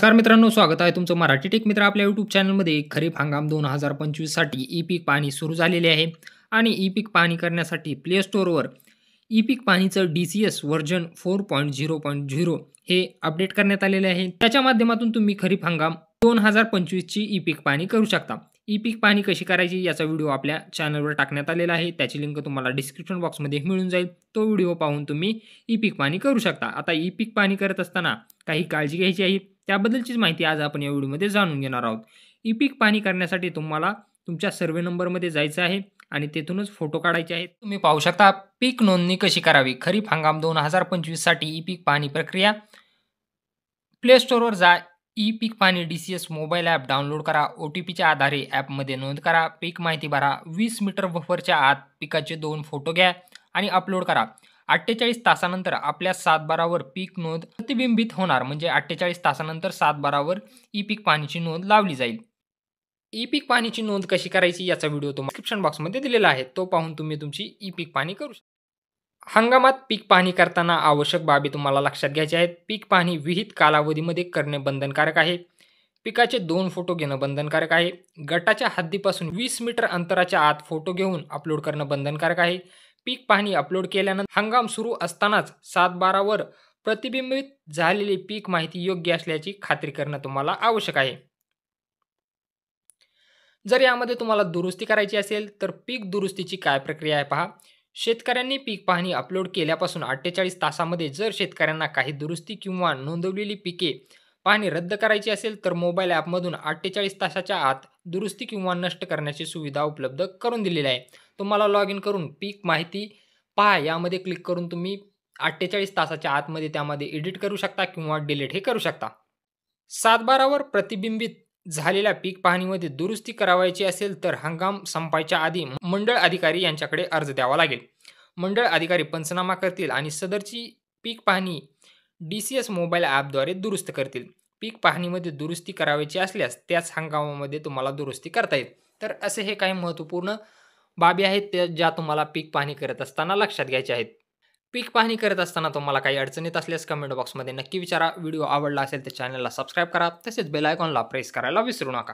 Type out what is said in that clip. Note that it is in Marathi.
नमस्कार मित्रांनो, स्वागत आहे तुमचं मराठी टेक मित्र आपल्या यूट्यूब चॅनलमध्ये. खरीप हंगाम 2025 साठी ई-पीक पाहणी सुरू झालेली आहे आणि ई-पीक पाहणी करण्यासाठी प्ले स्टोअरवर ई-पीक पाहणीचं डी-सी-एस व्हर्जन 4.0.0 हे अपडेट करण्यात आलेले आहे. त्याच्या माध्यमातून तुम्ही खरीप हंगाम 2025 ची ई-पीक पाहणी करू शकता. ई-पीक पाहणी कशी करायची याचा व्हिडिओ आपल्या चॅनलवर टाकण्यात आलेला आहे. त्याची लिंक तुम्हाला डिस्क्रिप्शन बॉक्समध्ये मिळून जाईल. तो व्हिडिओ पाहून तुम्ही ई-पीक पाहणी करू शकता. आता ई-पीक पाहणी करत असताना काही काळजी घ्यायची आहे. त्याबद्दलचीच माहिती आज आपण या व्हिडिओमध्ये जाणून घेणार आहोत. ई-पीक पाहणी करण्यासाठी तुम्हाला तुमच्या सर्व्हे नंबरमध्ये जायचं आहे आणि तेथूनच फोटो काढायचे आहेत. तुम्ही पाहू शकता पीक नोंदणी कशी करावी. खरीप हंगाम 2025 साठी ई-पीक पाहणी प्रक्रिया. प्ले स्टोअरवर जा. ई-पीक पाहणी डी-सी-एस मोबाईल ॲप डाउनलोड करा. ओ-टी-पीच्या आधारे ॲपमध्ये नोंद करा. पीक माहिती भरा. 20 मीटर बफरच्या आत पिकाचे 2 फोटो घ्या आणि अपलोड करा. 48 तासानंतर आपल्या 7/12 वर पीक नोंद प्रतिबिंबित होणार, म्हणजे 48 तासानंतर 7/12 वर ई-पीक पाहणीची नोंद लावली जाईल. ई-पीक पाहणीची नोंद कशी करायची याचा व्हिडिओ तुम्हाला डिस्क्रिप्शन बॉक्समध्ये दिलेला आहे. तो पाहून तुम्ही तुमची ई-पीक पाहणी करू शकता. हंगामात पीक पाहणी करताना आवश्यक बाबी तुम्हाला लक्षात घ्यायच्या आहेत. पीक पाहणी विहित कालावधीमध्ये करणे बंधनकारक आहे. पिकाचे 2 फोटो घेणं बंधनकारक आहे. गटाच्या हद्दीपासून 20 मीटर अंतराच्या आत फोटो घेऊन अपलोड करणं बंधनकारक आहे. पीक पाहणी अपलोड केल्यानंतर हंगाम सुरू असतानाच 7/12 वर प्रतिबिंबित झालेली पीक माहिती योग्य असल्याची खात्री करणं तुम्हाला आवश्यक आहे. जर यामध्ये तुम्हाला दुरुस्ती करायची असेल तर पीक दुरुस्तीची काय प्रक्रिया आहे पहा. शेतकऱ्यांनी पीक पाहणी अपलोड केल्यापासून 48 तासामध्ये जर शेतकऱ्यांना काही दुरुस्ती किंवा नोंदवलेली पिके पाहणी रद्द करायची असेल तर मोबाईल ॲपमधून 48 तासाच्या आत दुरुस्ती किंवा नष्ट करण्याची सुविधा उपलब्ध करून दिलेली आहे. तुम्हाला लॉग इन करून पीक माहिती पहा यामध्ये क्लिक करून तुम्ही 48 तासाच्या आतमध्ये त्यामध्ये एडिट करू शकता किंवा डिलीट हे करू शकता. 7/12 वर प्रतिबिंबित झालेल्या पीक पाहणीमध्ये दुरुस्ती करावयाची असेल तर हंगाम संपायच्या आधी मंडळ अधिकारी यांच्याकडे अर्ज द्यावा लागेल. मंडळ अधिकारी पंचनामा करतील आणि सदरची पीक पाहणी डी-सी-एस मोबाईल ॲपद्वारे दुरुस्त करतील. पीक पाहणीमध्ये दुरुस्ती करावयाची असल्यास त्याच हंगामामध्ये तुम्हाला दुरुस्ती करता येईल. तर असे हे काही महत्त्वपूर्ण बाबी आहेत ज्या तुम्हाला पीक पाहणी करत असताना लक्षात घ्यायच्या आहेत. पीक पाहणी करत असताना तुम्हाला काही अडचण येत असल्यास कमेंट बॉक्समध्ये नक्की विचारा. व्हिडिओ आवडला असेल तर चॅनलला सबस्क्राईब करा. तसेच बेल आयकॉनला प्रेस करायला विसरू नका.